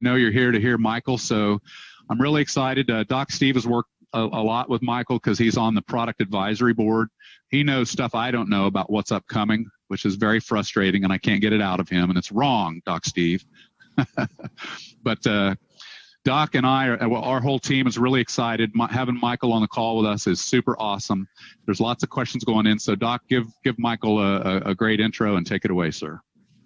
know you're here to hear Michael, so I'm really excited. Doc Steve has worked a lot with Michael because he's on the product advisory board. He knows stuff I don't know about what's upcoming, which is very frustrating, and I can't get it out of him, and it's wrong, Doc Steve. But Doc and I, our whole team is really excited. Having Michael on the call with us is super awesome. There's lots of questions going in, so Doc, give Michael a great intro and take it away, sir.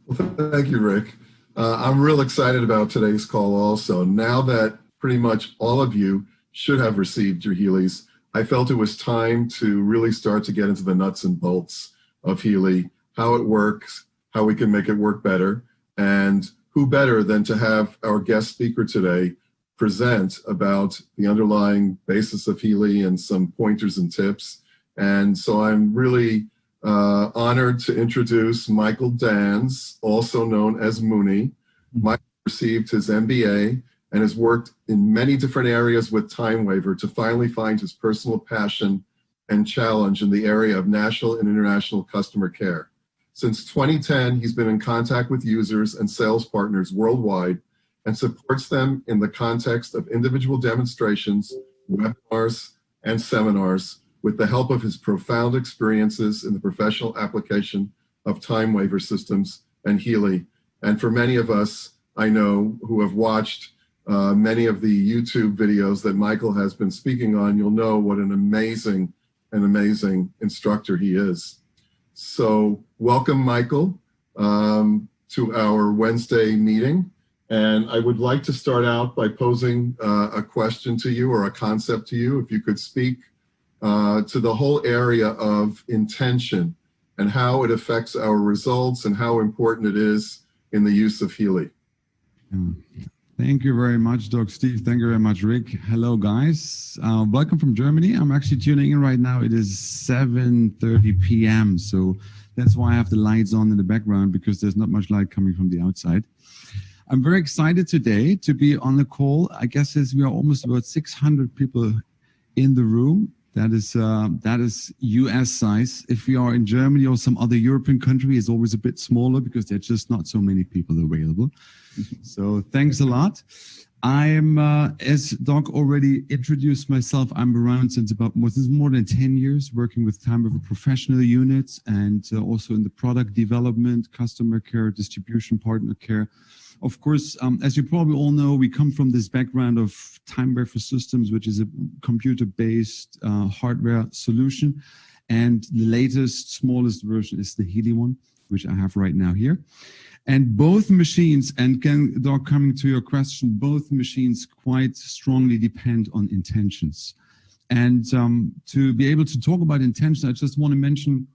Well, thank you, Rick. I'm real excited about today's call also. Now that pretty much all of you should have received your Healys, I felt it was time to really start to get into the nuts and bolts of Healy, how it works, how we can make it work better, and who better than to have our guest speaker today present about the underlying basis of Healy and some pointers and tips. And so I'm really honored to introduce Michael Danz, also known as Mooney. Michael received his MBA and has worked in many different areas with TimeWaver to finally find his personal passion and challenge in the area of national and international customer care. Since 2010, he's been in contact with users and sales partners worldwide and supports them in the context of individual demonstrations, webinars, and seminars with the help of his profound experiences in the professional application of TimeWaver systems and Healy. And for many of us, I know, who have watched many of the YouTube videos that Michael has been speaking on, you'll know what an amazing instructor he is. So welcome, Michael, to our Wednesday meeting. And I would like to start out by posing a question to you or a concept to you. If you could speak to the whole area of intention and how it affects our results and how important it is in the use of Healy. Thank you very much, Doc Steve. Thank you very much, Rick. Hello, guys. Welcome from Germany. I'm actually tuning in right now. It is 7:30 p.m. So that's why I have the lights on in the background, because there's not much light coming from the outside. I'm very excited today to be on the call. I guess as we are almost about 600 people in the room. That is US size. If we are in Germany or some other European country, it's always a bit smaller because there's just not so many people available. So thanks a lot. I'm, as Doc already introduced myself, I'm around since about more than 10 years working with TimeWaver professional units and also in the product development, customer care, distribution, partner care. Of course, as you probably all know, we come from this background of TimeWaver systems, which is a computer-based hardware solution. And the latest, smallest version is the Healy one, which I have right now here. And both machines, and Doc, coming to your question, both machines quite strongly depend on intentions. And to be able to talk about intentions, I just want to mention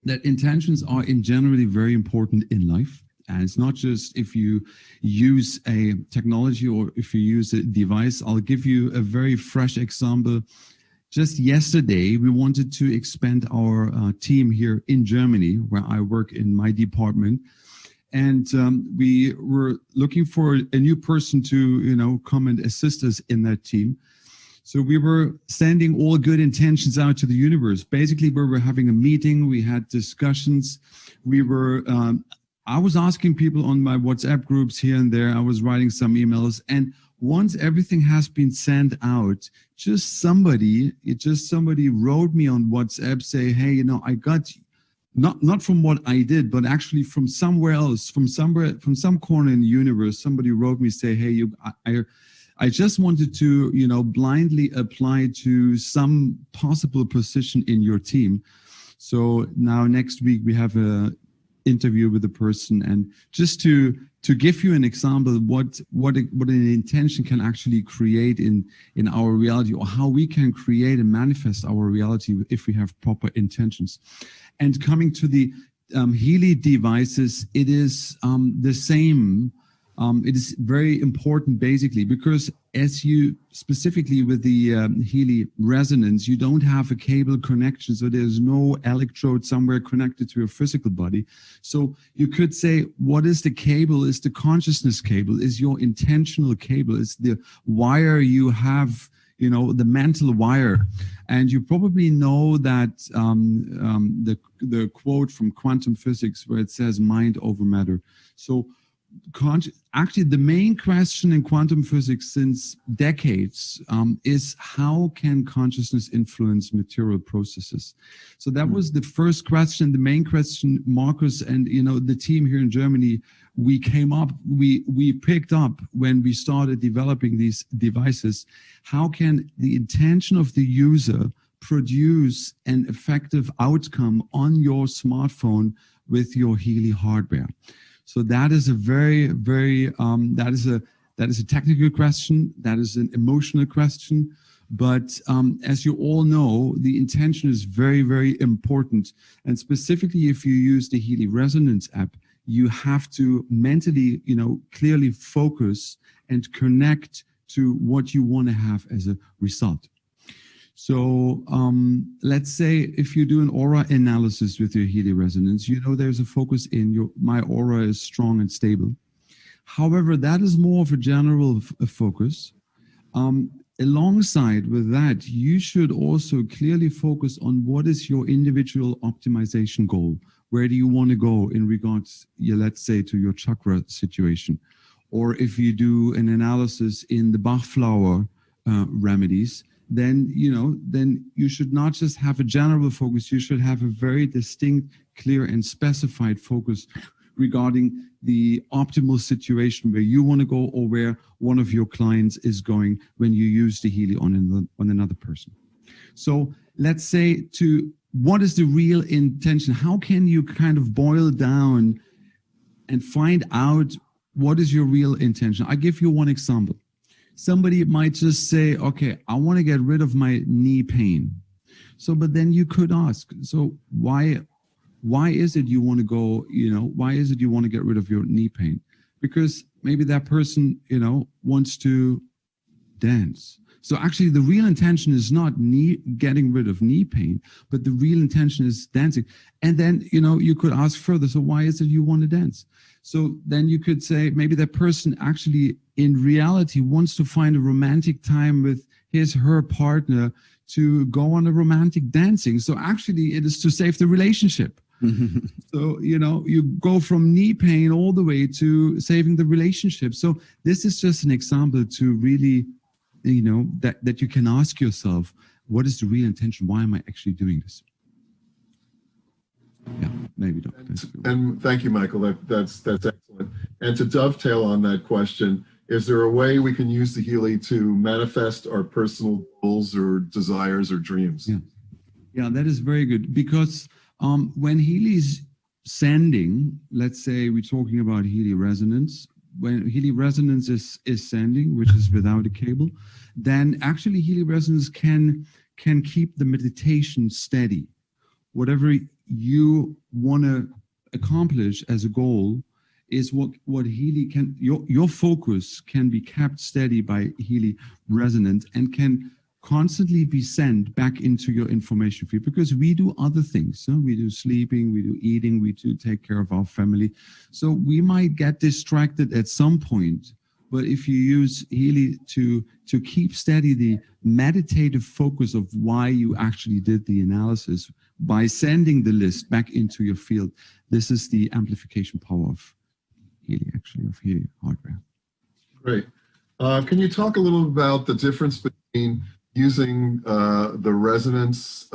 that intentions are in generally very important in life. And it's not just if you use a technology or if you use a device. I'll give you a very fresh example. Just yesterday, we wanted to expand our team here in Germany, where I work in my department. And we were looking for a new person to, come and assist us in that team. So we were sending all good intentions out to the universe. Basically, we were having a meeting. We had discussions. I was asking people on my WhatsApp groups here and there. I was writing some emails, and once everything has been sent out, just somebody wrote me on WhatsApp, say, hey, I got not from what I did, but actually from somewhere else, from some corner in the universe, somebody wrote me, say, hey, I just wanted to, blindly apply to some possible position in your team. So now next week we have a interview with the person, and just to give you an example what an intention can actually create in our reality, or how we can create and manifest our reality if we have proper intentions. And coming to the Healy devices, it is the same. It is very important basically because as you specifically with the Healy resonance, you don't have a cable connection, so there's no electrode somewhere connected to your physical body. So you could say, what is the cable? Is the consciousness cable, is your intentional cable, is the wire you have, the mental wire. And you probably know that the quote from quantum physics where it says mind over matter. So actually the main question in quantum physics since decades is how can consciousness influence material processes? So that was the first question, the main question. Marcus and the team here in Germany, we picked up when we started developing these devices. How can the intention of the user produce an effective outcome on your smartphone with your Healy hardware? So that is a very, very that is a technical question. That is an emotional question. But as you all know, the intention is very, very important. And specifically, if you use the Healy Resonance app, you have to mentally, clearly focus and connect to what you want to have as a result. So let's say if you do an aura analysis with your Healy Resonance, there's a focus in my aura is strong and stable. However, that is more of a general focus. Alongside with that, you should also clearly focus on what is your individual optimization goal. Where do you want to go in regards, let's say, to your chakra situation? Or if you do an analysis in the Bach flower remedies, then you should not just have a general focus. You should have a very distinct, clear, and specified focus regarding the optimal situation where you want to go or where one of your clients is going when you use the Healy on another person. So let's say what is the real intention? How can you kind of boil down and find out what is your real intention? I give you one example. Somebody might just say, okay, I want to get rid of my knee pain. So, but then you could ask, so why is it you want to go, why is it you want to get rid of your knee pain? Because maybe that person, wants to dance. So actually the real intention is not getting rid of knee pain, but the real intention is dancing. And then, you could ask further, so why is it you want to dance? So then you could say maybe that person actually in reality wants to find a romantic time with her partner to go on a romantic dancing. So actually it is to save the relationship. So, you go from knee pain all the way to saving the relationship. So this is just an example to really, that you can ask yourself, what is the real intention? Why am I actually doing this? Yeah, maybe don't. And thank you, Michael. That's excellent. And to dovetail on that question, is there a way we can use the Healy to manifest our personal goals or desires or dreams? Yeah, that is very good. Because when Healy's sending, let's say we're talking about Healy Resonance, when Healy Resonance is sending, which is without a cable, then actually Healy Resonance can keep the meditation steady. Whatever you want to accomplish as a goal is what Healy can, your focus can be kept steady by Healy Resonance and can constantly be sent back into your information feed, because we do other things. So we do sleeping, we do eating, we do take care of our family. So we might get distracted at some point, but if you use Healy to keep steady the meditative focus of why you actually did the analysis by sending the list back into your field, this is the amplification power of Healy, actually, of Healy hardware. Great. Can you talk a little about the difference between using the resonance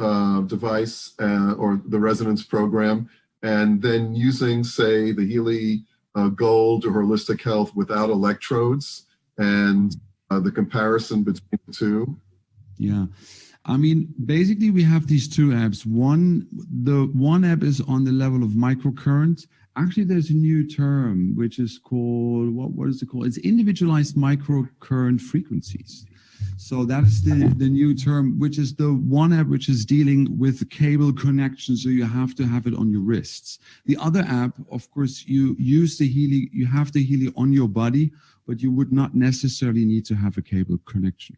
device or the resonance program, and then using, say, the Healy Gold or Holistic Health without electrodes, and the comparison between the two? Yeah. I mean, basically, we have these two apps. The one app is on the level of microcurrent. Actually, there's a new term which is called, what is it called? It's individualized microcurrent frequencies. So that's the new term, which is the one app which is dealing with cable connection. So you have to have it on your wrists. The other app, of course, you use the Healy, you have the Healy on your body, but you would not necessarily need to have a cable connection.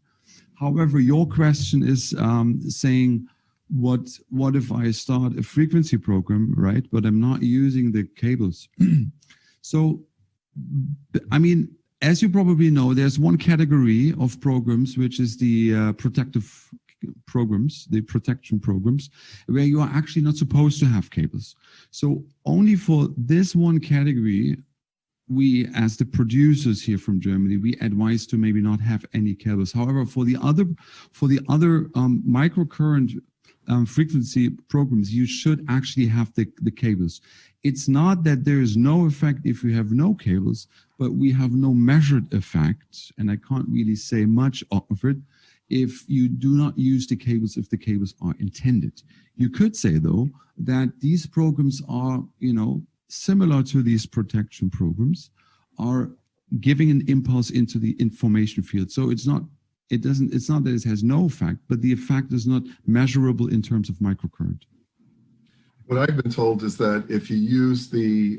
However, your question is saying, what if I start a frequency program, right? But I'm not using the cables. So, I mean, as you probably know, there's one category of programs, which is the protective programs, the protection programs, where you are actually not supposed to have cables. So only for this one category, we, as the producers here from Germany, we advise to maybe not have any cables. However, for the other microcurrent frequency programs, you should actually have the cables. It's not that there is no effect if you have no cables, but we have no measured effect, and I can't really say much of it if you do not use the cables, if the cables are intended. You could say, though, that these programs are, similar to these protection programs, are giving an impulse into the information field. So it's not that it has no effect, but the effect is not measurable in terms of microcurrent. What I've been told is that if you use the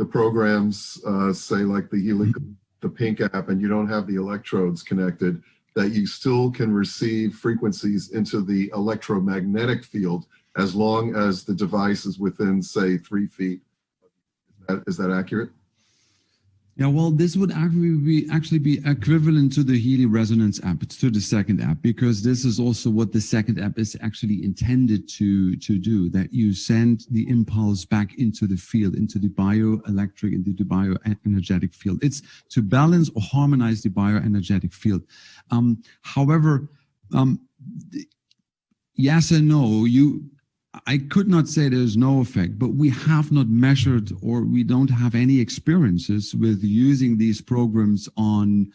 programs, say like the Healy, the Pink app, and you don't have the electrodes connected, that you still can receive frequencies into the electromagnetic field as long as the device is within, say, 3 feet. Is that accurate? Yeah, well, this would actually be equivalent to the Healy Resonance app, to the second app, because this is also what the second app is actually intended to do, that you send the impulse back into the field, into the bioelectric, into the bioenergetic field. It's to balance or harmonize the bioenergetic field. However, yes and no. I could not say there's no effect, but we have not measured, or we don't have any experiences with using these programs on,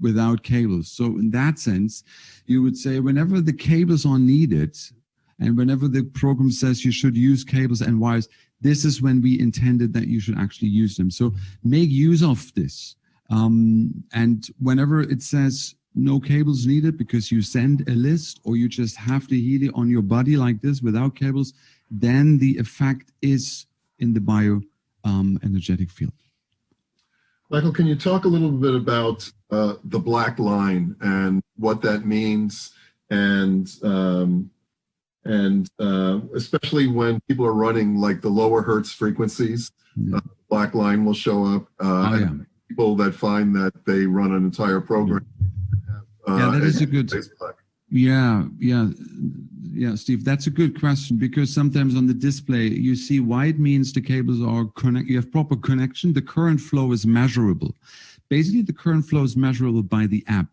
without cables. So in that sense, you would say whenever the cables are needed, and whenever the program says you should use cables and wires, this is when we intended that you should actually use them. So make use of this. And whenever it says no cables needed because you send a list, or you just have the Healy on your body like this without cables, then the effect is in the bioenergetic field. Michael, can you talk a little bit about the black line and what that means, and especially when people are running like the lower hertz frequencies, black line will show up. People that find that they run an entire program. That is a good. Steve, that's a good question, because sometimes on the display you see white means the cables are connected. You have proper connection. The current flow is measurable. Basically, the current flow is measurable by the app.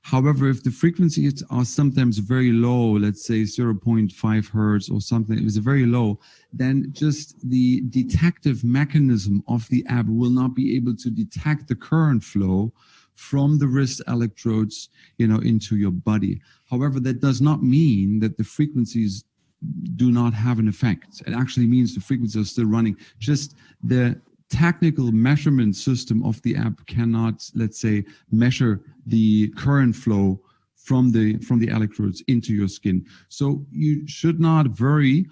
However, if the frequencies are sometimes very low, let's say 0.5 hertz or something, it is very low, then just the detective mechanism of the app will not be able to detect the current flow from the wrist electrodes, into your body. However, that does not mean that the frequencies do not have an effect. It actually means the frequencies are still running. Just the technical measurement system of the app cannot, let's say, measure the current flow from the electrodes into your skin. So you should not worry.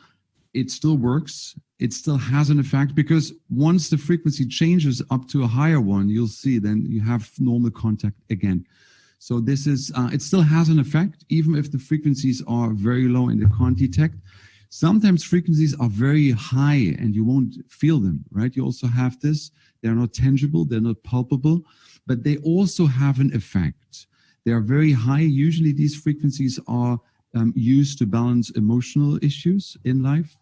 It still works. It still has an effect, because once the frequency changes up to a higher one, you'll see then you have normal contact again. So this is, it still has an effect, even if the frequencies are very low and they can't detect. Sometimes frequencies are very high and you won't feel them, right? You also have this. They're not tangible, they're not palpable, but they also have an effect. They are very high. Usually these frequencies are used to balance emotional issues in life.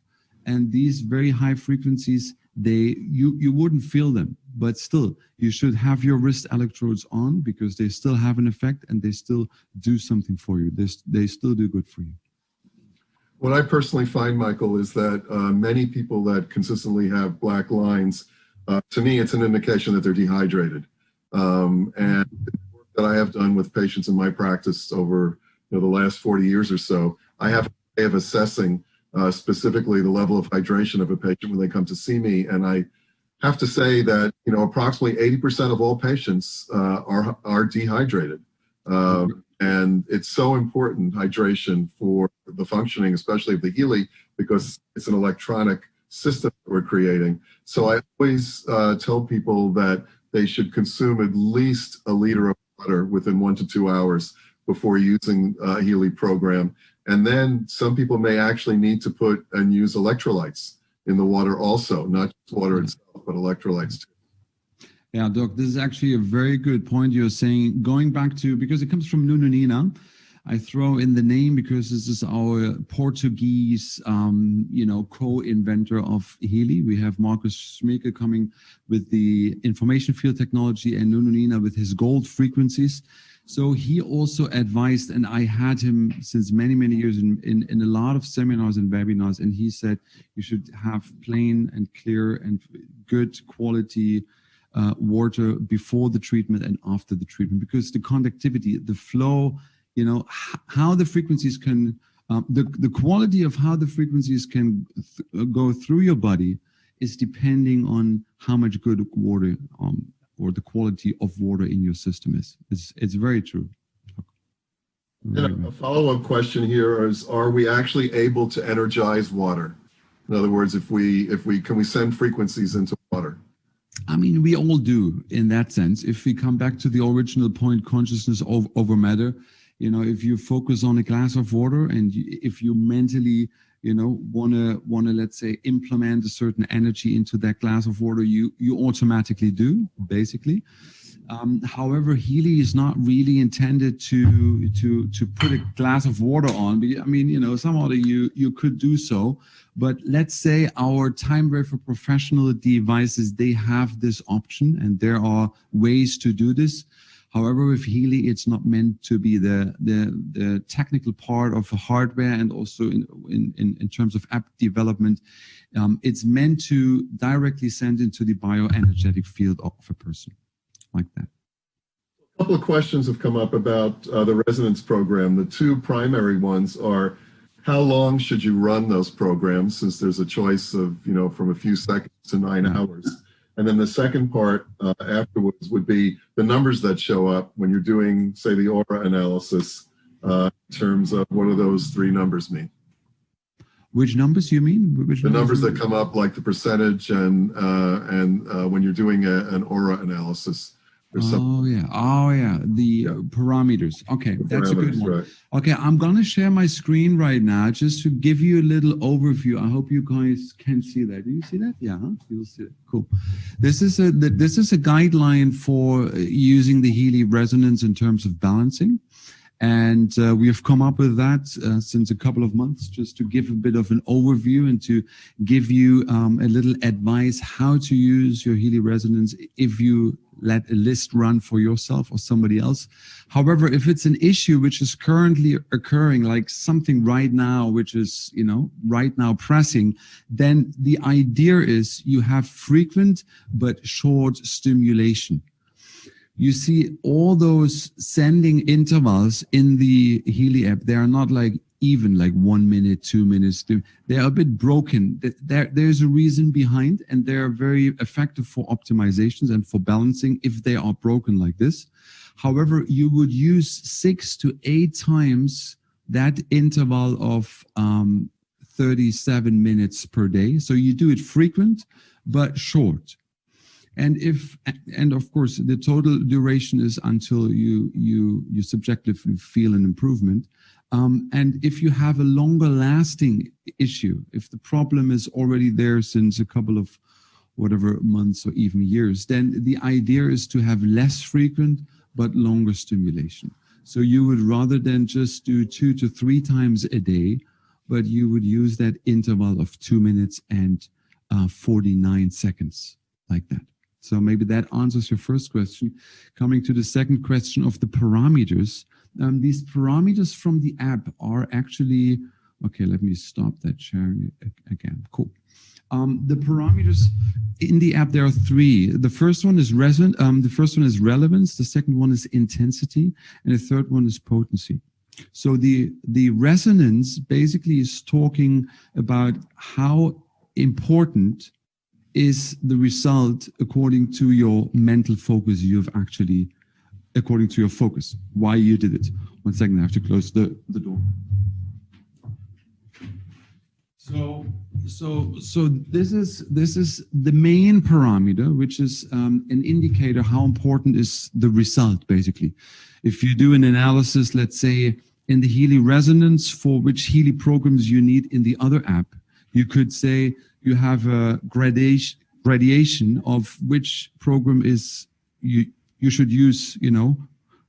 And these very high frequencies, you wouldn't feel them, but still you should have your wrist electrodes on, because they still have an effect and they still do something for you. They still do good for you. What I personally find, Michael, is that many people that consistently have black lines, to me, it's an indication that they're dehydrated. And the work that I have done with patients in my practice over the last 40 years or so, I have a way of assessing specifically the level of hydration of a patient when they come to see me. And I have to say that, approximately 80% of all patients are dehydrated. And it's so important, hydration, for the functioning, especially of the Healy, because it's an electronic system that we're creating. So I always tell people that they should consume at least a liter of water within 1 to 2 hours before using a Healy program. And then some people may actually need to put and use electrolytes in the water also, not just water itself, but electrolytes too. Yeah, Doc, this is actually a very good point you're saying, going back to, because it comes from Nuno Nina. I throw in the name because this is our Portuguese, co-inventor of Healy. We have Marcus Schmeke coming with the information field technology and Nuno Nina with his gold frequencies. So he also advised, and I had him since many, many years in a lot of seminars and webinars, and he said you should have plain and clear and good quality water before the treatment and after the treatment, because the conductivity, the flow, how the frequencies can, the quality of how the frequencies can go through your body is depending on how much good water or the quality of water in your system is. It's very true. And a follow-up question here is: are we actually able to energize water? In other words, can we send frequencies into water? I mean, we all do in that sense. If we come back to the original point, consciousness over matter, if you focus on a glass of water and if you mentally, wanna let's say implement a certain energy into that glass of water, you automatically do, basically. However, Healy is not really intended to put a glass of water on. I mean, somebody you could do so, but let's say our time wafer professional devices, they have this option, and there are ways to do this. However, with Healy, it's not meant to be the technical part of hardware, and also in terms of app development. It's meant to directly send into the bioenergetic field of a person, like that. A couple of questions have come up about the resonance program. The two primary ones are: how long should you run those programs, since there's a choice of, from a few seconds to 9 hours? And then the second part afterwards would be the numbers that show up when you're doing, say, the aura analysis, in terms of what do those three numbers mean? Which numbers you mean? The numbers that come up, like the percentage, and when you're doing an aura analysis. Oh yeah, the parameters. Okay, that's a good one. Right. Okay, I'm gonna share my screen right now just to give you a little overview. I hope you guys can see that. Do you see that? Yeah, you'll see it. Cool. This is a guideline for using the Healy resonance in terms of balancing. And we have come up with that since a couple of months, just to give a bit of an overview and to give you a little advice how to use your Healy resonance if you let a list run for yourself or somebody else. However, if it's an issue which is currently occurring, like something right now, which is, right now pressing, then the idea is you have frequent but short stimulation. You see all those sending intervals in the Healy app, they are not like even like 1 minute, 2 minutes. They are a bit broken. There's a reason behind, and they're very effective for optimizations and for balancing if they are broken like this. However, you would use 6 to 8 times that interval of 37 minutes per day. So you do it frequent, but short. And of course, the total duration is until you subjectively feel an improvement. And if you have a longer lasting issue, if the problem is already there since a couple of whatever months or even years, then the idea is to have less frequent but longer stimulation. So you would, rather than just do 2 to 3 times a day, but you would use that interval of 2 minutes and 49 seconds, like that. So maybe that answers your first question. Coming to the second question of the parameters. These parameters from the app are actually, okay, let me stop that sharing again. Cool. The parameters in the app, there are 3. The first one is relevance, the second one is intensity, and the third one is potency. So the resonance basically is talking about how important is the result according to your mental focus you've actually, according to your focus, why you did it. 1 second, I have to close the door. So this is the main parameter, which is an indicator how important is the result, basically. If you do an analysis, let's say in the Healy resonance, for which Healy programs you need in the other app, you could say you have a gradation of which program is you should use,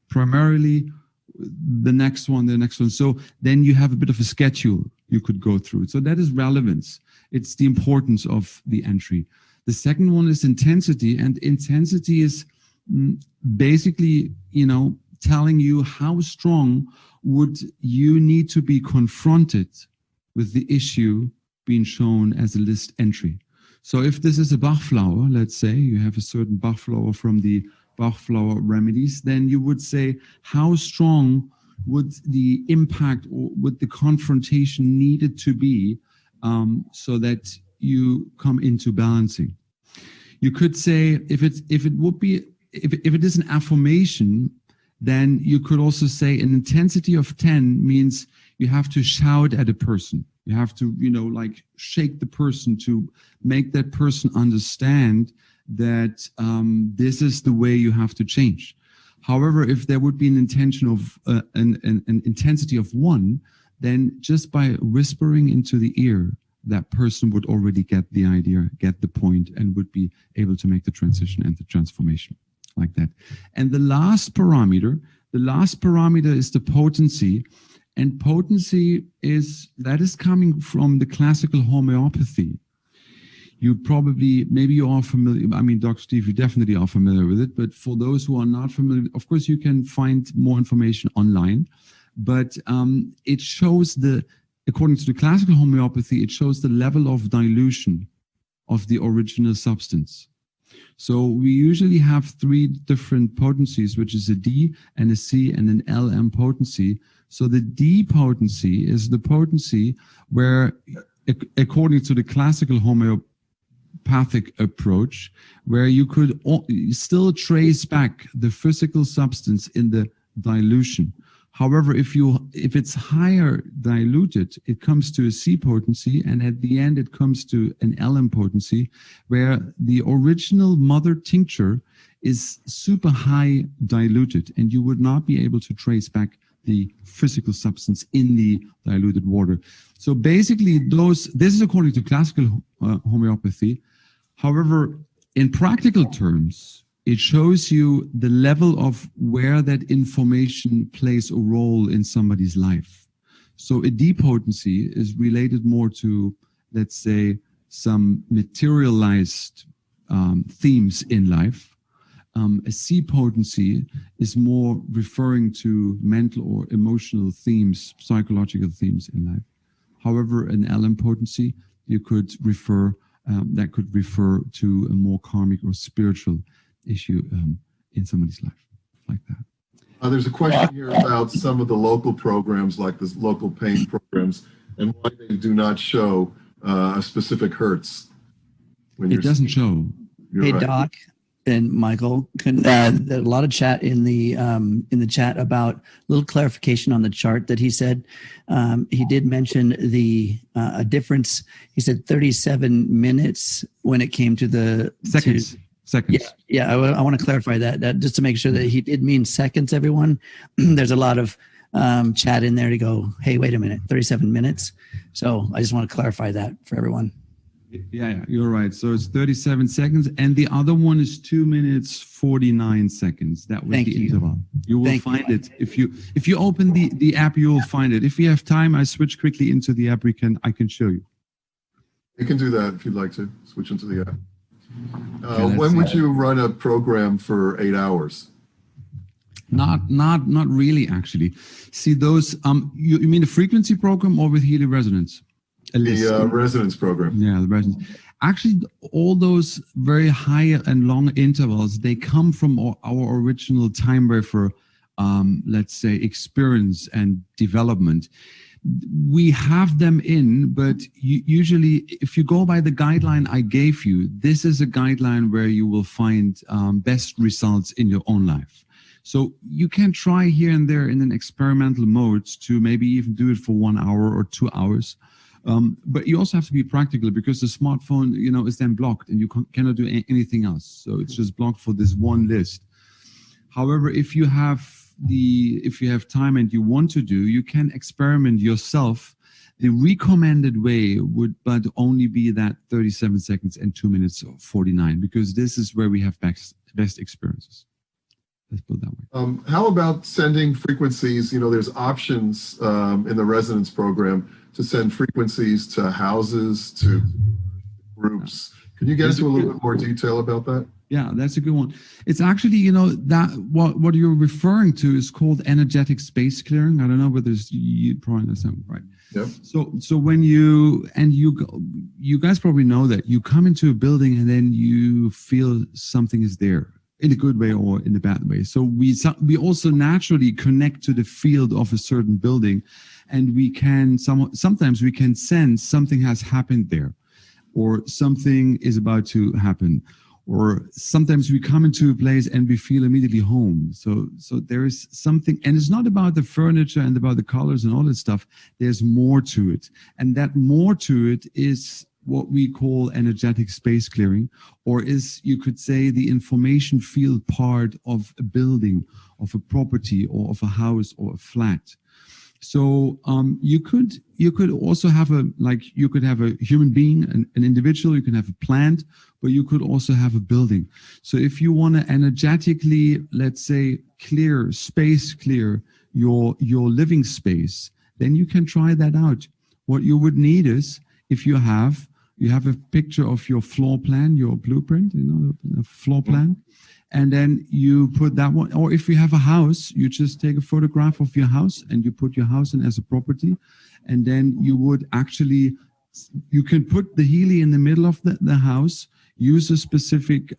primarily the next one, the next one. So then you have a bit of a schedule you could go through. So that is relevance. It's the importance of the entry. The second one is intensity, and intensity is basically, telling you how strong would you need to be confronted with the issue being shown as a list entry. So if this is a Bach flower, let's say you have a certain Bach flower from the Bach flower remedies, then you would say, how strong would the impact or would the confrontation needed to be so that you come into balancing? You could say if it is an affirmation, then you could also say an intensity of 10 means you have to shout at a person. You have to, shake the person to make that person understand that this is the way you have to change. However, if there would be an intention of an intensity of 1, then just by whispering into the ear, that person would already get the idea, get the point, and would be able to make the transition and the transformation like that. And the last parameter is the potency. And potency is coming from the classical homeopathy. Maybe you are familiar. I mean, Dr. Steve, you definitely are familiar with it. But for those who are not familiar, of course, you can find more information online. But it shows according to the classical homeopathy, it shows the level of dilution of the original substance. So we usually have 3 different potencies, which is a D and a C and an LM potency. So the D potency is the potency where, according to the classical homeopathic approach, where you could still trace back the physical substance in the dilution. However, if it's higher diluted, it comes to a C potency, and at the end it comes to an LM potency, where the original mother tincture is super high diluted, and you would not be able to trace back the physical substance in the diluted water. So basically, this is according to classical homeopathy. However, in practical terms, it shows you the level of where that information plays a role in somebody's life. So a D potency is related more to, let's say, some materialized themes in life. A C potency is more referring to mental or emotional themes, psychological themes in life. However, an LM potency, you could refer to a more karmic or spiritual issue in somebody's life, like that. There's a question here about some of the local programs, like the local pain programs, and why they do not show a specific hertz. It doesn't show. Hey, right. Doc and Michael, a lot of chat in the chat about a little clarification on the chart that he said. He did mention a difference. He said 37 minutes when it came to the seconds. Seconds. Yeah. I want to clarify that just to make sure that he did mean seconds, everyone. There's a lot of chat in there to go, hey, wait a minute, 37 minutes. So I just want to clarify that for everyone. Yeah, you're right. So it's 37 seconds. And the other one is 2 minutes, 49 seconds. That was the interval. You will find it. If you open the app, you will find it. If you have time, I switch quickly into the app. I can show you. You can do that if you'd like to switch into the app. When would you run a program for 8 hours? Not really, actually. See those. You mean the frequency program or with Healy Resonance? The resonance program. Yeah, the resonance. Actually, all those very high and long intervals, they come from our original time wafer, let's say, experience and development. We have them in, but usually if you go by the guideline I gave you, this is a guideline where you will find best results in your own life. So you can try here and there in an experimental mode to maybe even do it for 1 hour or 2 hours. But you also have to be practical because the smartphone, is then blocked and you cannot do anything else. So it's just blocked for this one list. However, if you have time and you want to do, you can experiment yourself. The recommended way would but only be that 37 seconds and 2 minutes 49, because this is where we have best experiences. Let's put it that way. How about sending frequencies? There's options in the residence program to send frequencies to houses, to groups. Can you get into a little bit more detail about that? Yeah, that's a good one. It's actually, that what you're referring to is called energetic space clearing. I don't know whether you probably know something, right? Yep. So when you guys probably know that you come into a building and then you feel something is there in a good way or in a bad way. So we also naturally connect to the field of a certain building, and sometimes we can sense something has happened there, or something is about to happen. Or sometimes we come into a place and we feel immediately home. So there is something, and it's not about the furniture and about the colors and all that stuff. There's more to it. And that more to it is what we call energetic space clearing, or is, you could say, the information field part of a building, of a property, or of a house or a flat. So you could also have you could have a human being, an individual, you can have a plant, but you could also have a building. So if you want to energetically, let's say, clear your living space, then you can try that out. What you would need is, if you have a picture of your floor plan, your blueprint, a floor plan, and then you put that one, or if you have a house, you just take a photograph of your house and you put your house in as a property, and then you can put the Healy in the middle of the house, use a specific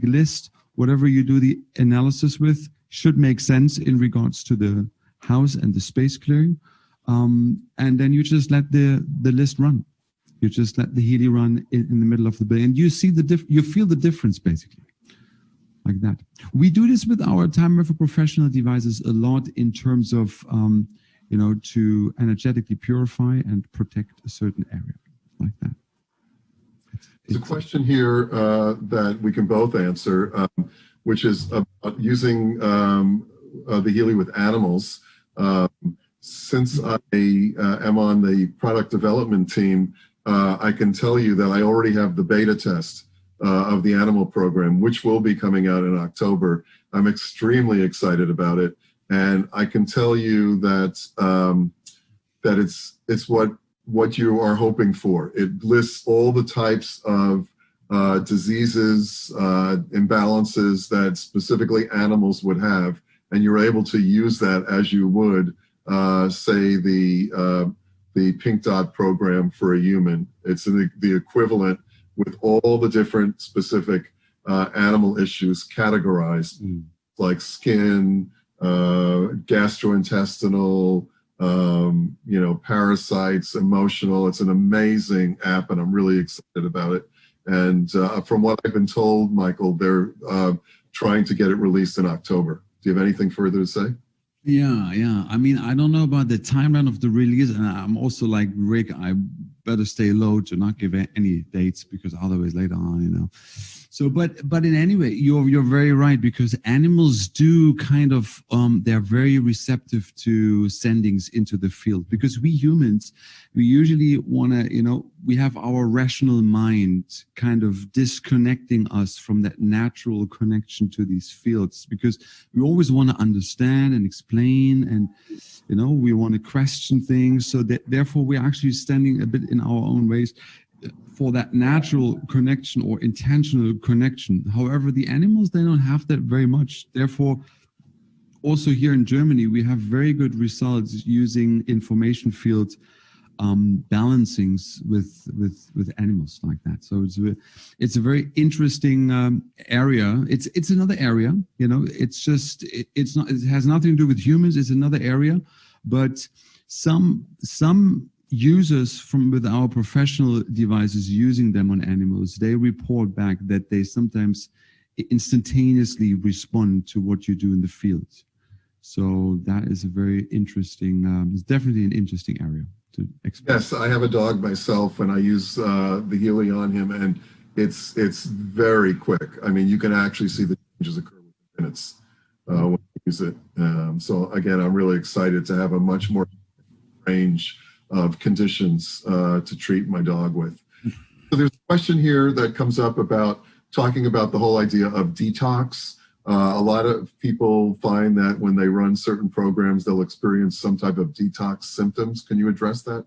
list, whatever you do the analysis with should make sense in regards to the house and the space clearing, and then you just let the list run. You just let the Healy run in the middle of the building, and you see you feel the difference basically. Like that. We do this with our Time River professional devices a lot in terms of, to energetically purify and protect a certain area, like that. There's a question here that we can both answer, which is about using the Healy with animals. Since I am on the product development team, I can tell you that I already have the beta test of the animal program, which will be coming out in October. I'm extremely excited about it, and I can tell you that that it's what you are hoping for. It lists all the types of diseases, imbalances that specifically animals would have, and you're able to use that as you would, say, the Pink Dot program for a human. It's the equivalent, with all the different specific animal issues categorized, like skin, gastrointestinal, parasites, emotional. It's an amazing app, and I'm really excited about it. And from what I've been told, Michael, they're trying to get it released in October. Do you have anything further to say? Yeah. I mean, I don't know about the timeline of the release, and I'm also like Rick, I better stay low to not give any dates, because otherwise later on, So, but in any way, you're very right, because animals do kind of, they're very receptive to sendings into the field, because we humans, we usually want to, we have our rational mind kind of disconnecting us from that natural connection to these fields, because we always want to understand and explain, and, we want to question things. So that therefore we're actually standing a bit in our own ways for that natural connection or intentional connection. However, the animals, they don't have that very much. Therefore, also here in Germany, we have very good results using information field balancings with animals like that. So it's a very interesting area. It's another area, it's not, it has nothing to do with humans. It's another area, but some users with our professional devices using them on animals, they report back that they sometimes instantaneously respond to what you do in the field. So that is a very interesting, it's definitely an interesting area to explore. Yes, I have a dog myself, and I use the Healy on him, and it's very quick. I mean, you can actually see the changes occur within minutes when you use it. So again, I'm really excited to have a much more range of conditions to treat my dog with. So there's a question here that comes up about talking about the whole idea of detox A lot of people find that when they run certain programs, they'll experience some type of detox symptoms. Can you address that?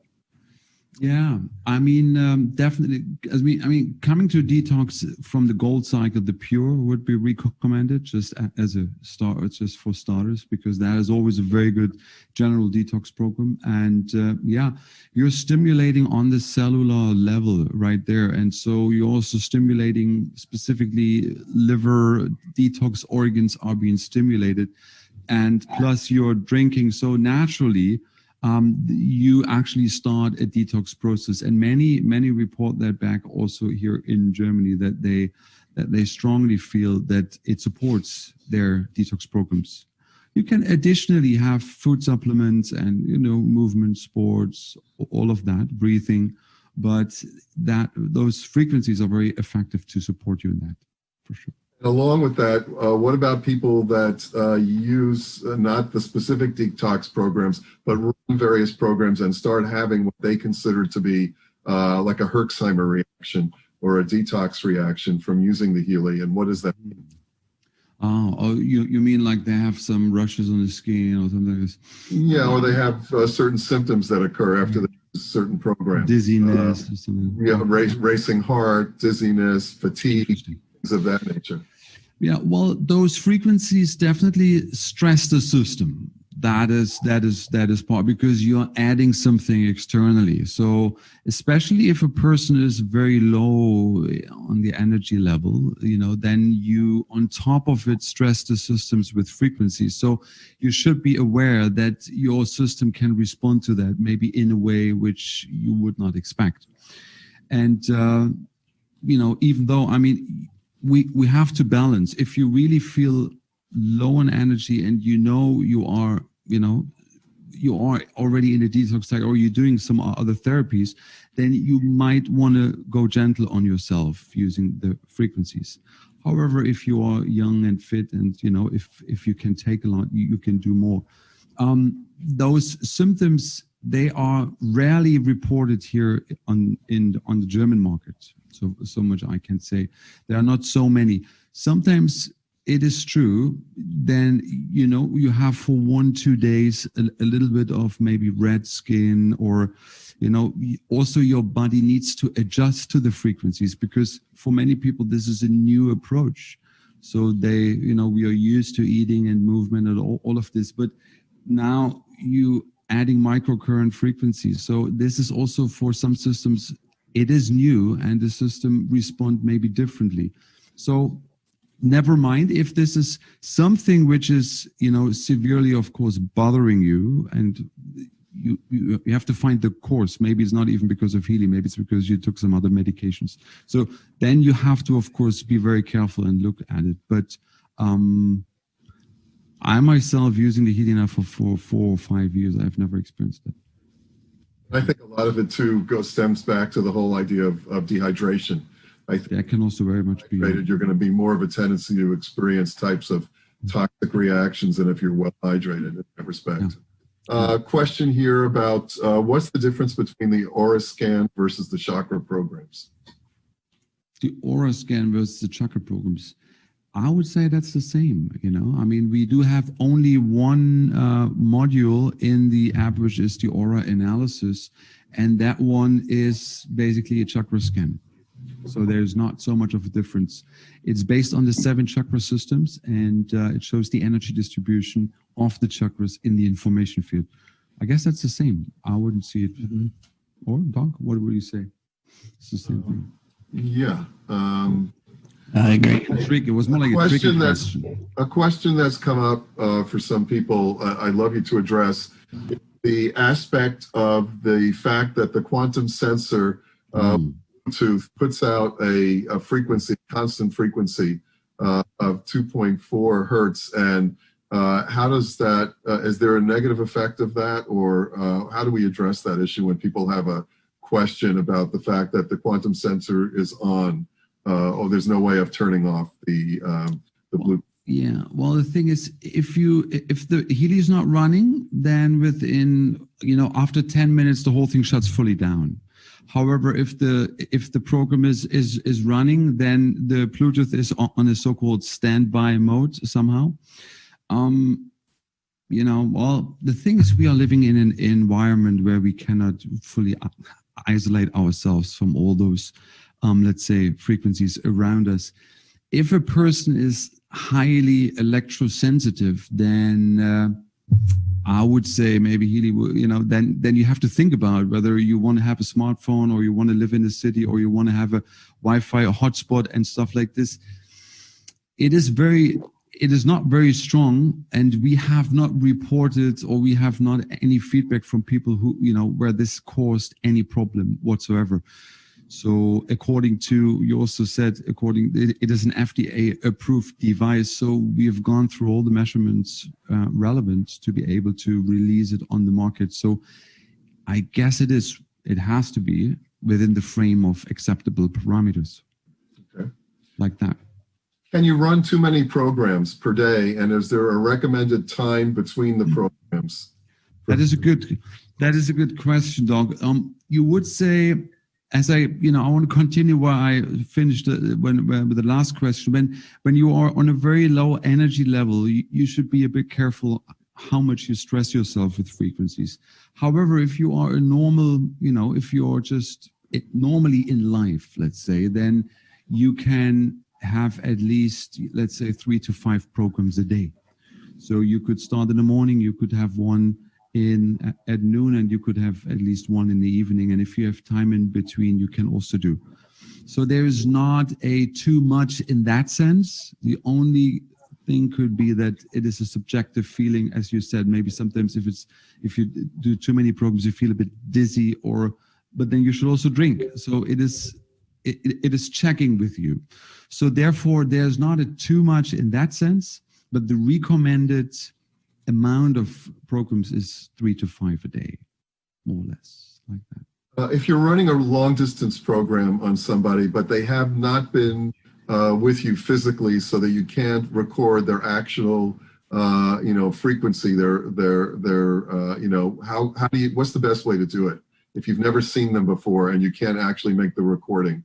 Yeah, I mean, definitely. I mean, coming to detox from the gold cycle, the pure would be recommended just as a start, just for starters, because that is always a very good general detox program. And yeah, you're stimulating on the cellular level right there, and so you're also stimulating specifically liver detox organs are being stimulated, and plus you're drinking so naturally. You actually start a detox process, and many report that back also here in Germany that they strongly feel that it supports their detox programs. You can additionally have food supplements and movement, sports, all of that, breathing, but those frequencies are very effective to support you in that, for sure. Along with that, what about people that use not the specific detox programs, but run various programs and start having what they consider to be like a Herxheimer reaction or a detox reaction from using the Healy? And what does that mean? Oh, you mean like they have some rushes on the skin or something like this? Yeah, or they have certain symptoms that occur after they use certain programs. Dizziness or something. Yeah, racing heart, dizziness, fatigue, things of that nature. Yeah, well, those frequencies definitely stress the system. That is part, because you're adding something externally. So especially if a person is very low on the energy level, then you on top of it stress the systems with frequencies. So you should be aware that your system can respond to that maybe in a way which you would not expect. And even though, I mean, we have to balance. If you really feel low on energy and you are already in a detox cycle, or you're doing some other therapies, then you might want to go gentle on yourself using the frequencies. However, if you are young and fit and if you can take a lot, you can do more. Those symptoms, they are rarely reported here on the German market. So much I can say. There are not so many. Sometimes it is true, then you have for 1-2 days a little bit of maybe red skin, or also your body needs to adjust to the frequencies, because for many people this is a new approach. So we are used to eating and movement and all of this, but now you adding microcurrent frequencies. So this is also for some systems, it is new, and the system respond maybe differently. So never mind if this is something which is, severely, of course, bothering you, and you have to find the course. Maybe it's not even because of Healy, maybe it's because you took some other medications. So then you have to, of course, be very careful and look at it. But I myself, using the Healy now for 4 or 5 years, I've never experienced it. I think a lot of it too stems back to the whole idea of dehydration. I think that can also very much be. You're going to be more of a tendency to experience types of toxic reactions than if you're well hydrated in that respect. Yeah. Question here about what's the difference between the aura scan versus the chakra programs? The aura scan versus the chakra programs. I would say that's the same, I mean, we do have only one module in the app, which is the aura analysis. And that one is basically a chakra scan. So there's not so much of a difference. It's based on the 7 chakra systems, and it shows the energy distribution of the chakras in the information field. I guess that's the same. I wouldn't see it. Mm-hmm. Or, Doc, what would you say? It's the same thing. Yeah. I agree. It was more like a tricky question. A question that's come up for some people, I'd love you to address the aspect of the fact that the quantum sensor Bluetooth puts out a frequency, constant frequency of 2.4 hertz. And how does that, is there a negative effect of that? Or how do we address that issue when people have a question about the fact that the quantum sensor is on? There's no way of turning off the Bluetooth. Yeah, well, the thing is, if the Healy is not running, then within, after 10 minutes, the whole thing shuts fully down. However, if the program is running, then the Bluetooth is on a so-called standby mode somehow. Well, the thing is, we are living in an environment where we cannot fully isolate ourselves from all those, let's say, frequencies around us. If a person is highly electrosensitive, then I would say maybe Healy, then you have to think about whether you want to have a smartphone, or you want to live in a city, or you want to have a Wi-Fi, a hotspot and stuff like this. It is not very strong, and we have not reported, or we have not any feedback from people who, where this caused any problem whatsoever. So according to, you also said, it is an FDA approved device. So we have gone through all the measurements relevant to be able to release it on the market. So I guess it has to be within the frame of acceptable parameters. Okay. Like that. Can you run too many programs per day? And is there a recommended time between the programs? That is a good question, Doc. You would say, as I want to continue where I finished with the last question. When you are on a very low energy level, you should be a bit careful how much you stress yourself with frequencies. However, if you are a normal, if you're just normally in life, let's say, then you can have at least, let's say, 3 to 5 programs a day. So you could start in the morning, you could have one at noon, and you could have at least one in the evening. And if you have time in between, you can also do. So there is not too much in that sense. The only thing could be that it is a subjective feeling, as you said. Maybe sometimes if you do too many programs, you feel a bit dizzy, but then you should also drink. So it is checking with you. So therefore, there's not too much in that sense, but the recommended amount of programs is 3 to 5 a day, more or less, like that. If you're running a long distance program on somebody, but they have not been with you physically, so that you can't record their actual, frequency, what's the best way to do it? If you've never seen them before and you can't actually make the recording,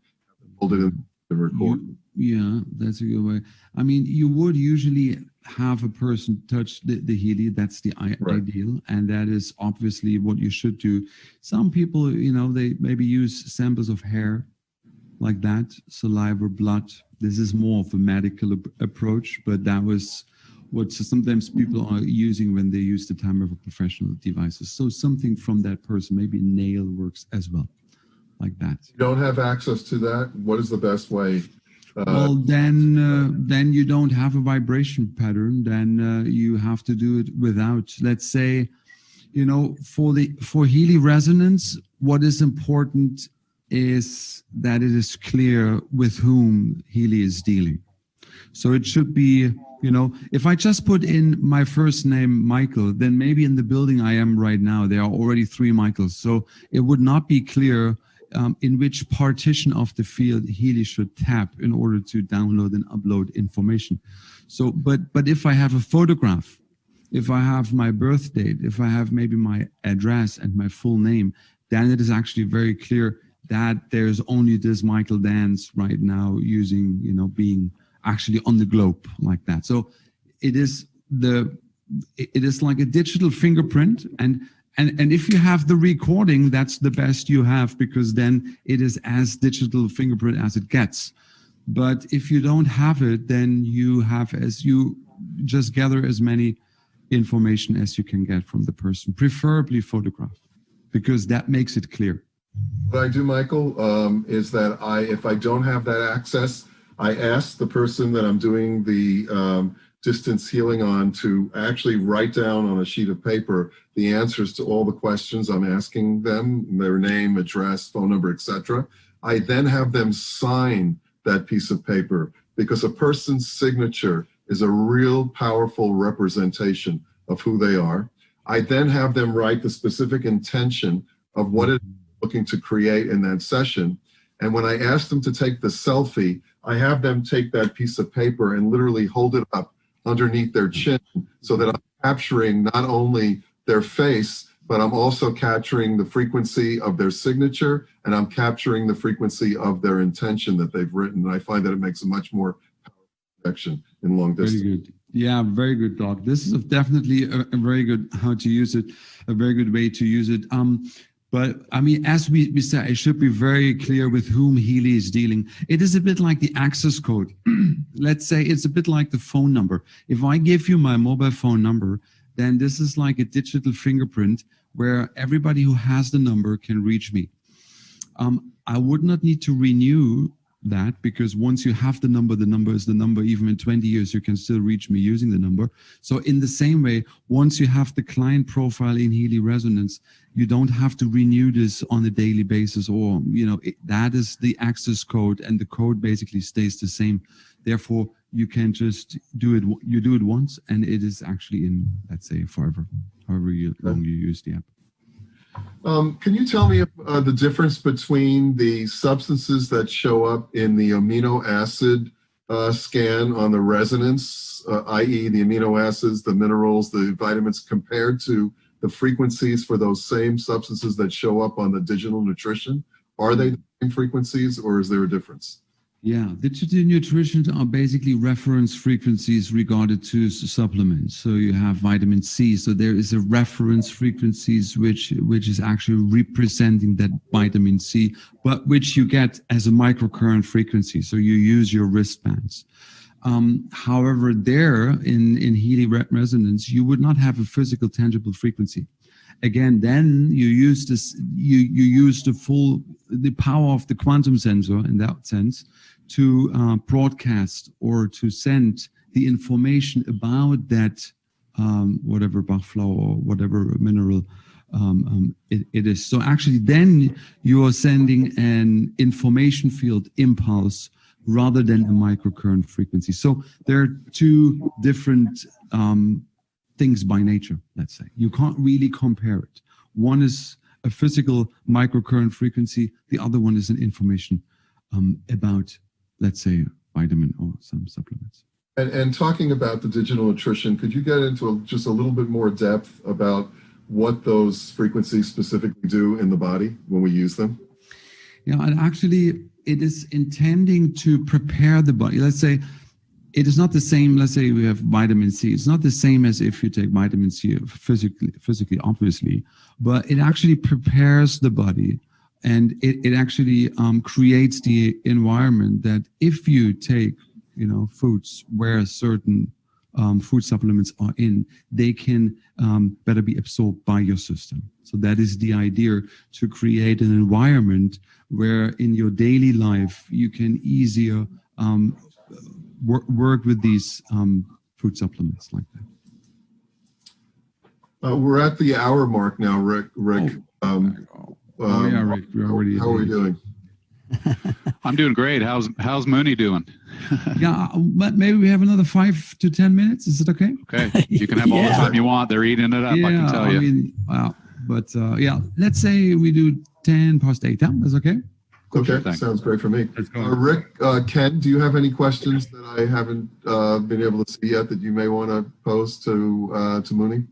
hold it in the record. Yeah, that's a good way. I mean, you would usually have a person touch the Healy. That's the ideal. And that is obviously what you should do. Some people, they maybe use samples of hair like that, saliva, blood. This is more of a medical approach, but that was what sometimes people are using when they use the time of professional devices. So something from that person, maybe nail works as well, like that. You don't have access to that? What is the best way? Well, then you don't have a vibration pattern. Then you have to do it without. Let's say, for Healy resonance, what is important is that it is clear with whom Healy is dealing. So it should be, if I just put in my first name, Michael, then maybe in the building I am right now, there are already 3 Michaels. So it would not be clear in which partition of the field Healy should tap in order to download and upload information. So, but if I have a photograph, if I have my birth date, if I have maybe my address and my full name, then it is actually very clear that there's only this Michael Danz right now using, being actually on the globe like that. So it is like a digital fingerprint, and if you have the recording, that's the best you have, because then it is as digital fingerprint as it gets. But if you don't have it, then you just gather as many information as you can get from the person, preferably photograph, because that makes it clear. What I do, Michael, is that if I don't have that access, I ask the person that I'm doing the distance healing on to actually write down on a sheet of paper the answers to all the questions I'm asking them, their name, address, phone number, etc. I then have them sign that piece of paper, because a person's signature is a real powerful representation of who they are. I then have them write the specific intention of what it is looking to create in that session. And when I ask them to take the selfie, I have them take that piece of paper and literally hold it up underneath their chin, so that I'm capturing not only their face, but I'm also capturing the frequency of their signature, and I'm capturing the frequency of their intention that they've written. And I find that it makes a much more powerful connection in long distance. Very good. Yeah, very good, Doc. This is definitely a very good how to use it, a very good way to use it. But I mean, as we said, it should be very clear with whom Healy is dealing. It is a bit like the access code. Let's say it's a bit like the phone number. If I give you my mobile phone number, then this is like a digital fingerprint where everybody who has the number can reach me. I would not need to renew that, because once you have the number is the number. Even in 20 years, you can still reach me using the number. So in the same way, once you have the client profile in Healy Resonance, you don't have to renew this on a daily basis, or, that is the access code, and the code basically stays the same. Therefore, you can just do it. You do it once, and it is actually in, let's say, forever, however long you use the app. Can you tell me the difference between the substances that show up in the amino acid scan on the resonance, i.e. the amino acids, the minerals, the vitamins, compared to the frequencies for those same substances that show up on the digital nutrition? Are they the same frequencies, or is there a difference? Yeah, digital nutrition are basically reference frequencies regarded to supplements. So you have vitamin C. So there is a reference frequencies which is actually representing that vitamin C, but which you get as a microcurrent frequency. So you use your wristbands. However, there in Healy Resonance, you would not have a physical, tangible frequency. Again, then you use this. You use the power of the quantum sensor in that sense to broadcast or to send the information about that whatever Bachflower or whatever mineral it is. So actually, then you are sending an information field impulse rather than a microcurrent frequency. So there are two different things by nature, let's say. You can't really compare it. One is a physical microcurrent frequency. The other one is an information about, let's say, vitamin or some supplements. And talking about the digital nutrition, could you get into just a little bit more depth about what those frequencies specifically do in the body when we use them? Yeah, and actually it is intending to prepare the body. Let's say it is not the same. Let's say we have vitamin C. It's not the same as if you take vitamin C physically, obviously, but it actually prepares the body, and it actually creates the environment that if you take, foods where certain food supplements are in, they can better be absorbed by your system. So that is the idea, to create an environment where in your daily life you can easier work with these food supplements like that. We're at the hour mark now, Rick. Yeah, Rick, we're already. How are we doing? I'm doing great. How's Mooney doing? Yeah, but maybe we have another 5 to 10 minutes. Is it okay? Okay, you can have all the time you want. They're eating it up. Yeah, I can tell you. Yeah, let's say we do 10 past 8. That's okay. Okay, Thanks. Sounds great for me. Let's go. Rick, Ken, do you have any questions that I haven't been able to see yet that you may want to pose to Mooney?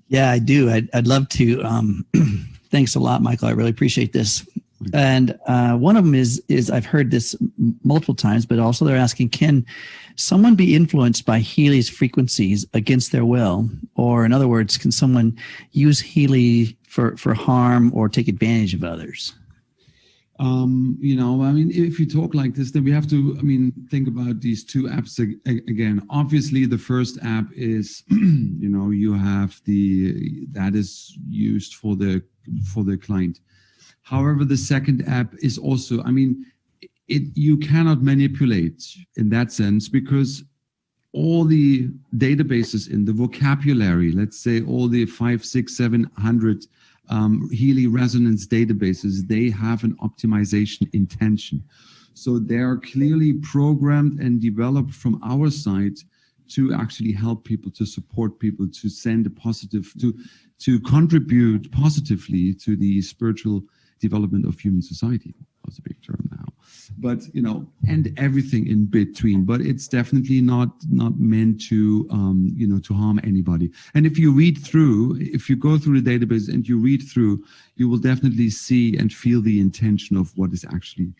Yeah, I do. I'd love to. Thanks a lot, Michael. I really appreciate this. And one of them is I've heard this multiple times, but also they're asking, can someone be influenced by Healy's frequencies against their will? Or in other words, can someone use Healy for harm or take advantage of others? If you talk like this, then we have to, think about these two apps again. Obviously, the first app is, you have that is used for the client. However, the second app is also, you cannot manipulate in that sense, because all the databases in the vocabulary, let's say all the 500, 600, 700 Healy Resonance databases, they have an optimization intention. So they are clearly programmed and developed from our side to actually help people, to support people, to send a positive, to contribute positively to the spiritual development of human society. That's a big term now. but and everything in between. But it's definitely not meant to to harm anybody. And if you go through the database and you read through, you will definitely see and feel the intention of what is actually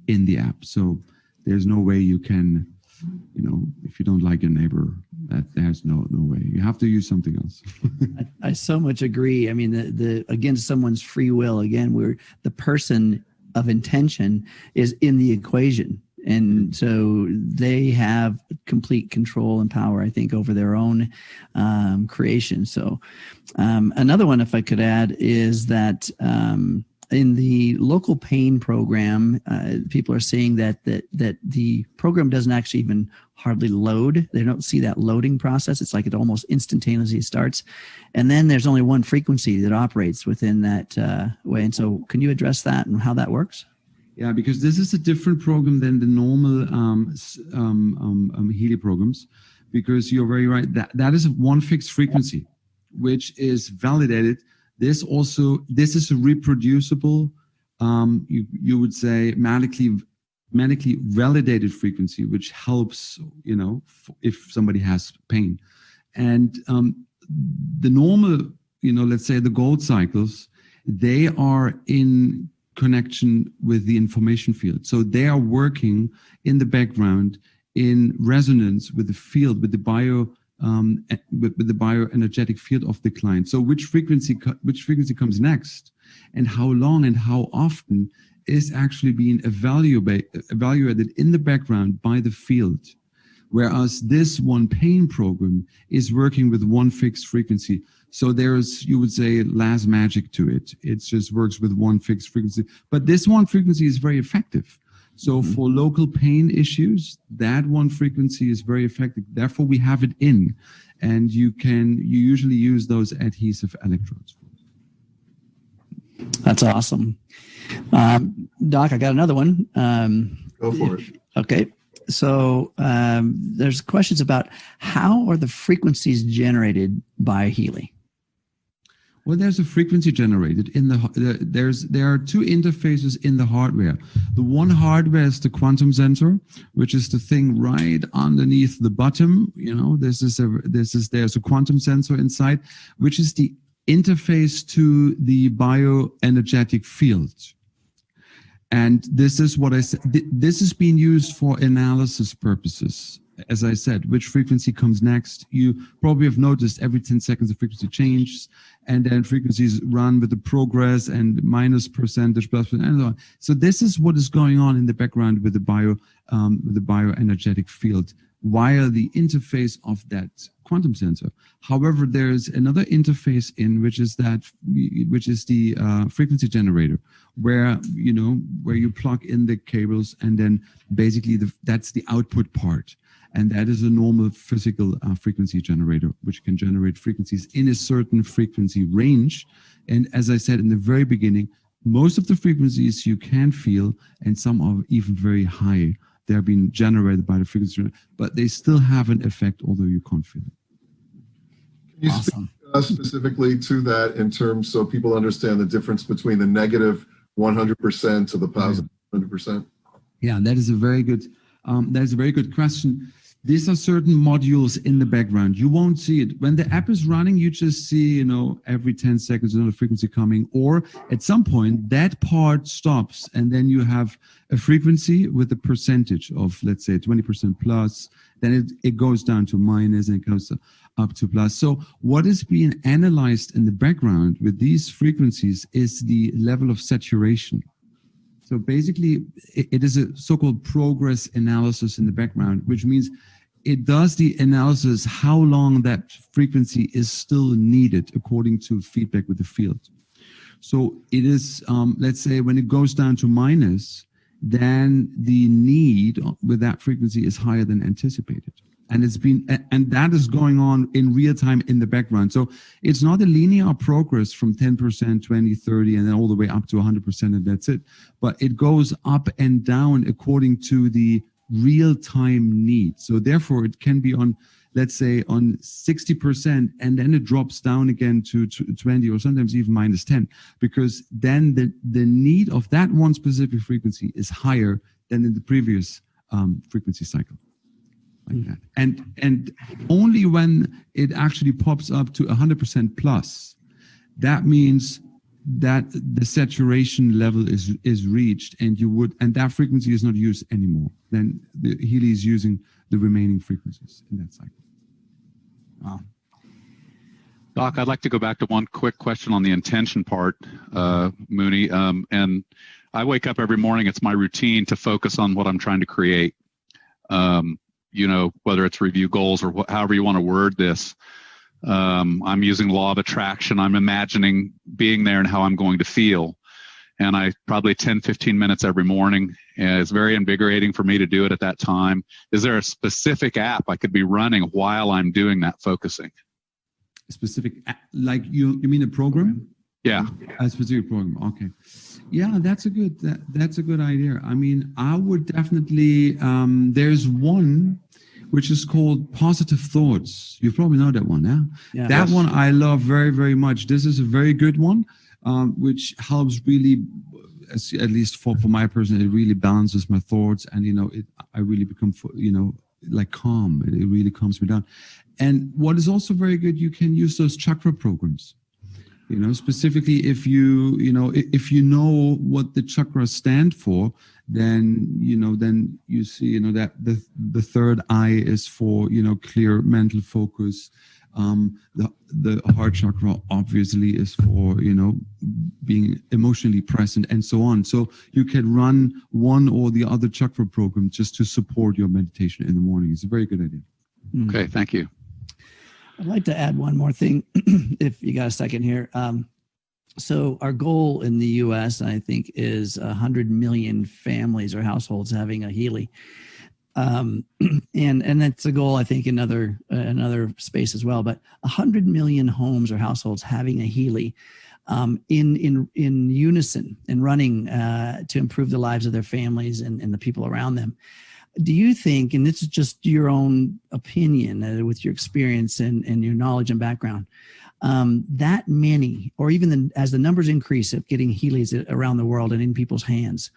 in the app. So there's no way you can, if you don't like your neighbor, there's no way. You have to use something else. I so much agree. I mean, the against someone's free will, again, where the person of intention is in the equation. And so they have complete control and power, I think, over their own creation. So another one, if I could add, is that in the local pain program, people are saying that the program doesn't actually even hardly load. They don't see that loading process. It's like it almost instantaneously starts. And then there's only one frequency that operates within that way. And so can you address that and how that works? Yeah, because this is a different program than the normal Healy programs, because you're very right. That is one fixed frequency, which is validated. This is a reproducible, you would say, medically validated frequency, which helps, if somebody has pain. And the normal, let's say the gold cycles, they are in connection with the information field. So they are working in the background in resonance with the field, with the bioenergetic field of the client. So which frequency comes next, and how long and how often is actually being evaluated in the background by the field. Whereas this one pain program is working with one fixed frequency. So there's, you would say, less magic to it. It just works with one fixed frequency. But this one frequency is very effective. So for local pain issues, that one frequency is very effective. Therefore, we have it in, and you usually use those adhesive electrodes. That's awesome. Doc, I got another one. Go for it. Okay. So there's questions about how are the frequencies generated by Healy? Well, there's a frequency generated in there are two interfaces in the hardware. The one hardware is the quantum sensor, which is the thing right underneath the bottom. There's a quantum sensor inside, which is the interface to the bioenergetic field. And this is what I said. This is being used for analysis purposes. As I said, which frequency comes next? You probably have noticed every 10 seconds the frequency changes, and then frequencies run with the progress and minus percentage, plus percent, and so on. So this is what is going on in the background with the bioenergetic field via the interface of that quantum sensor. However, there's another interface which is the frequency generator, where you plug in the cables, and then basically that's the output part. And that is a normal physical frequency generator, which can generate frequencies in a certain frequency range. And as I said in the very beginning, most of the frequencies you can feel, and some are even very high. They're being generated by the frequency generator, but they still have an effect, although you can't feel it. Can you speak specifically to that in terms so people understand the difference between the negative 100% to the positive 100%? Yeah, that is a very good question. These are certain modules in the background. You won't see it. When the app is running, you just see, every 10 seconds another frequency coming, or at some point that part stops, and then you have a frequency with a percentage of, let's say, 20% plus, then it goes down to minus, and it goes up to plus. So what is being analyzed in the background with these frequencies is the level of saturation. So basically, it is a so-called progress analysis in the background, which means it does the analysis how long that frequency is still needed according to feedback with the field. So it is, let's say, when it goes down to minus, then the need with that frequency is higher than anticipated. And and that is going on in real time in the background. So it's not a linear progress from 10%, 20, 30, and then all the way up to 100%, and that's it. But it goes up and down according to the real time need. So therefore it can be on, let's say, on 60%, and then it drops down again to 20, or sometimes even minus 10, because then the need of that one specific frequency is higher than in the previous frequency cycle. Like that. And only when it actually pops up to 100% plus, that means that the saturation level is reached, and that frequency is not used anymore. Then the Healy is using the remaining frequencies in that cycle. Wow. Doc, I'd like to go back to one quick question on the intention part, Mooney. And I wake up every morning, it's my routine to focus on what I'm trying to create. Whether it's review goals or however you want to word this. I'm using law of attraction. I'm imagining being there and how I'm going to feel. And I probably 10, 15 minutes every morning. And it's very invigorating for me to do it at that time. Is there a specific app I could be running while I'm doing that focusing? Specific, like you mean a program? Yeah. A specific program. Okay. Yeah, that's a good idea. I mean, I would definitely, there's one which is called Positive Thoughts. You probably know that one, yeah? That one I love very, very much. This is a very good one, which helps really, at least for my person, it really balances my thoughts, and, I really become, like calm. It really calms me down. And what is also very good, you can use those chakra programs. Specifically if if you know what the chakras stand for, then you see that the third eye is for clear mental focus. The heart chakra obviously is for being emotionally present, and so on. So you can run one or the other chakra program just to support your meditation in the morning. It's a very good idea. Okay, thank you. I'd like to add one more thing, if you got a second here. So our goal in the U.S., I think, is 100 million families or households having a Healy. And that's a goal, I think, in another space as well. But 100 million homes or households having a Healy in unison and running to improve the lives of their families and the people around them. Do you think, and this is just your own opinion with your experience and your knowledge and background, that many, or even as the numbers increase of getting Healys around the world and in people's hands,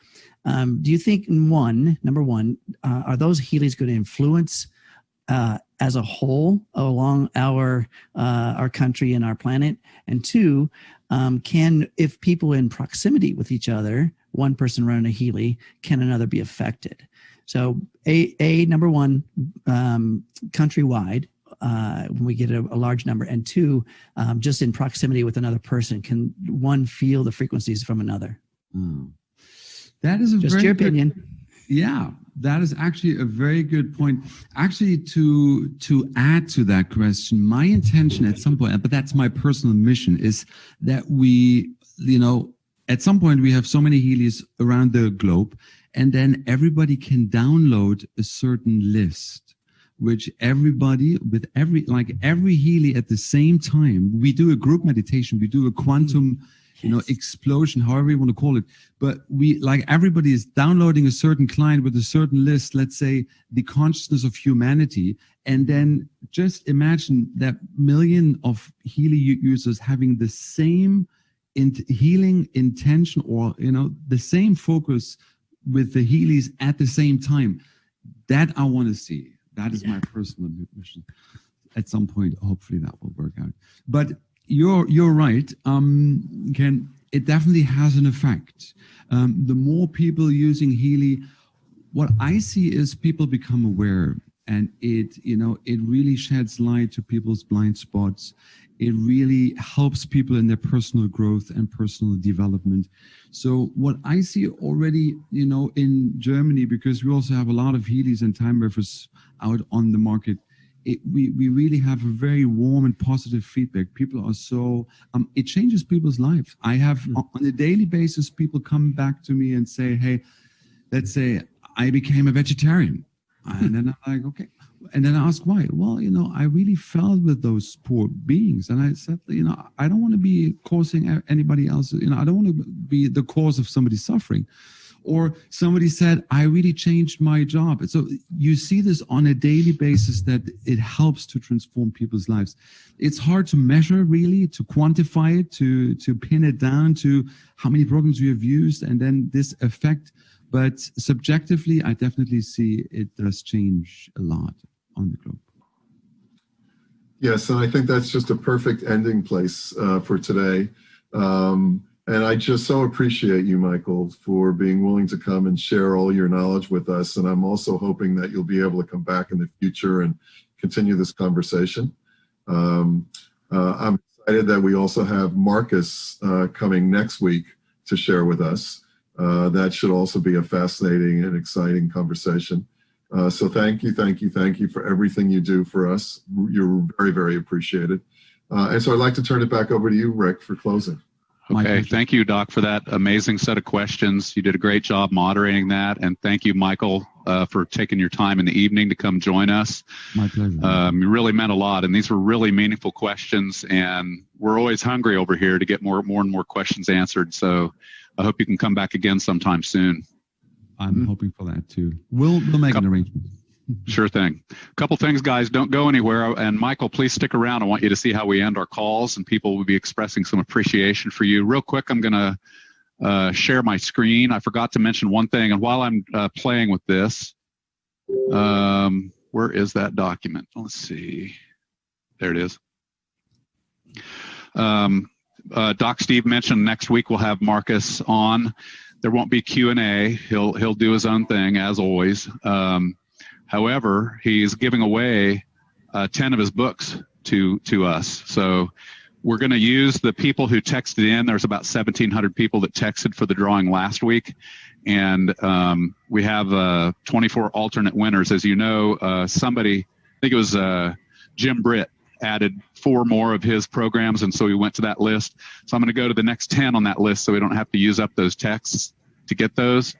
do you think, number one, are those Healys going to influence as a whole along our country and our planet? And two, if people in proximity with each other, one person running a Healy, can another be affected? So number one, countrywide, when we get a large number, and two, just in proximity with another person, can one feel the frequencies from another? That is just your opinion. Yeah, that is actually a very good point. Actually, to add to that question, my intention at some point, but that's my personal mission, is that we, at some point we have so many Healys around the globe, and then everybody can download a certain list, which everybody with every Healy at the same time, we do a group meditation, we do a quantum, explosion, however you want to call it. But everybody is downloading a certain client with a certain list, let's say the consciousness of humanity. And then just imagine that million of Healy users having the same healing intention, or, the same focus with the Healys at the same time. That I want to see. That is my personal mission. At some point, hopefully that will work out. But you're right, Ken. It definitely has an effect. The more people using Healy, what I see is people become aware, and it really sheds light to people's blind spots. It really helps people in their personal growth and personal development. So what I see already, in Germany, because we also have a lot of Healys and time waivers out on the market, we really have a very warm and positive feedback. People are so, it changes people's lives. I have on a daily basis, people come back to me and say, hey, let's say I became a vegetarian. And then I'm like, okay. And then I ask why. Well, I really felt with those poor beings. And I said, I don't want to be causing anybody else. I don't want to be the cause of somebody's suffering. Or somebody said, I really changed my job. And so you see this on a daily basis, that it helps to transform people's lives. It's hard to measure, really, to quantify it, to pin it down to how many programs you have used and then this effect. But subjectively, I definitely see it does change a lot on the globe. Yes, and I think that's just a perfect ending place for today. And I just so appreciate you, Michael, for being willing to come and share all your knowledge with us. And I'm also hoping that you'll be able to come back in the future and continue this conversation. I'm excited that we also have Marcus coming next week to share with us. That should also be a fascinating and exciting conversation. So thank you for everything you do for us. You're very, very appreciated. And so I'd like to turn it back over to you, Rick, for closing. Okay, thank you, Doc, for that amazing set of questions. You did a great job moderating that. And thank you, Michael, for taking your time in the evening to come join us. My pleasure. You really meant a lot. And these were really meaningful questions. And we're always hungry over here to get more and more questions answered. So I hope you can come back again sometime soon. I'm hoping for that too. We'll make an arrangement. Sure thing. A couple things, guys. Don't go anywhere. And Michael, please stick around. I want you to see how we end our calls, and people will be expressing some appreciation for you. Real quick, I'm going to share my screen. I forgot to mention one thing. And while I'm playing with this, where is that document? Let's see. There it is. Doc Steve mentioned next week we'll have Marcus on. There won't be Q&A. He'll do his own thing as always. However, he's giving away 10 of his books to us. So we're going to use the people who texted in. There's about 1,700 people that texted for the drawing last week. And we have 24 alternate winners. As you know, somebody, I think it was Jim Britt, added 4 more of his programs. And so we went to that list. So I'm going to go to the next 10 on that list so we don't have to use up those texts to get those.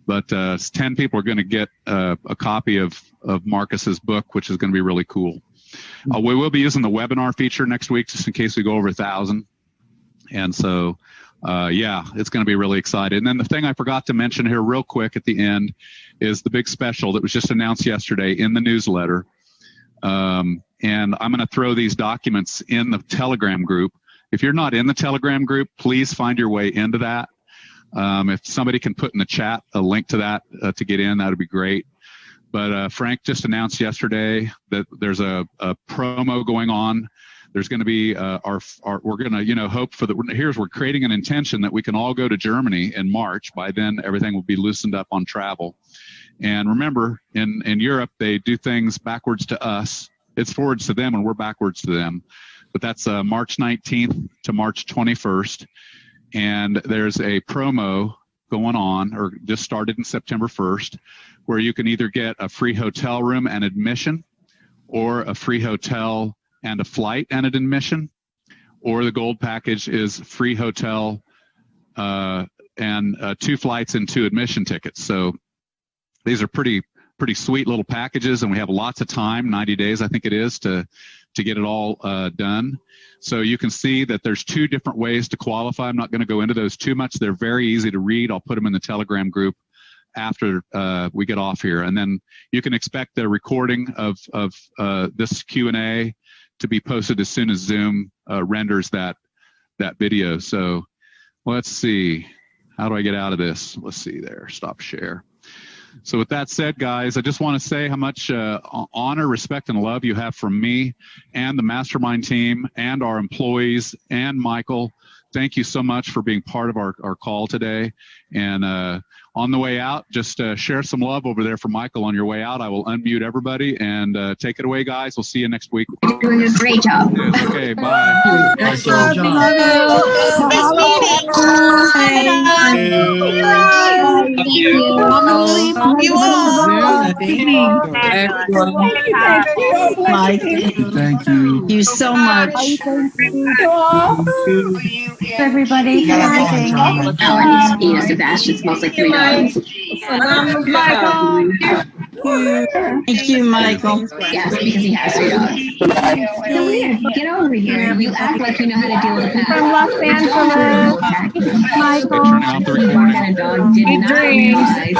But 10 people are going to get a copy of Marcus's book, which is going to be really cool. We will be using the webinar feature next week just in case we go over 1,000. And so, yeah, it's going to be really exciting. And then the thing I forgot to mention here real quick at the end is the big special that was just announced yesterday in the newsletter. And I'm going to throw these documents in the Telegram group. If you're not in the Telegram group, please find your way into that. If somebody can put in the chat a link to that to get in, that would be great. But Frank just announced yesterday that there's a promo going on. There's going to be we're going to hope for we're creating an intention that we can all go to Germany in March. By then, everything will be loosened up on travel. And remember, in Europe, they do things backwards to us. It's forwards to them, and we're backwards to them. But that's March 19th to March 21st. And there's a promo going on, or just started in September 1st, where you can either get a free hotel room and admission, or a free hotel and a flight and an admission, or the gold package is free hotel and 2 flights and 2 admission tickets. So these are pretty sweet little packages, and we have lots of time, 90 days I think it is, to get it all done. So you can see that there's 2 different ways to qualify. I'm not going to go into those too much. They're very easy to read. I'll put them in the Telegram group after we get off here. And then you can expect the recording of this Q&A to be posted as soon as Zoom renders that video. So let's see. How do I get out of this? Let's see there. Stop share. So with that said, guys, I just want to say how much honor, respect, and love you have from me and the Mastermind team and our employees and Michael. Thank you so much for being part of our call today. And on the way out, just share some love over there for Michael on your way out. I will unmute everybody and take it away, guys. We'll see you next week. You're doing a great job. Yes, okay, bye. Excellent job. Thank you. You all. Thank you. Thank you so much. Everybody, Sebastian smells like $3. Thank you, Michael. Yes, because he has $3. So weird. Get over here. You act like you know how to deal with that. From Los Angeles, Michael. Turning off the recording. And dog did not realize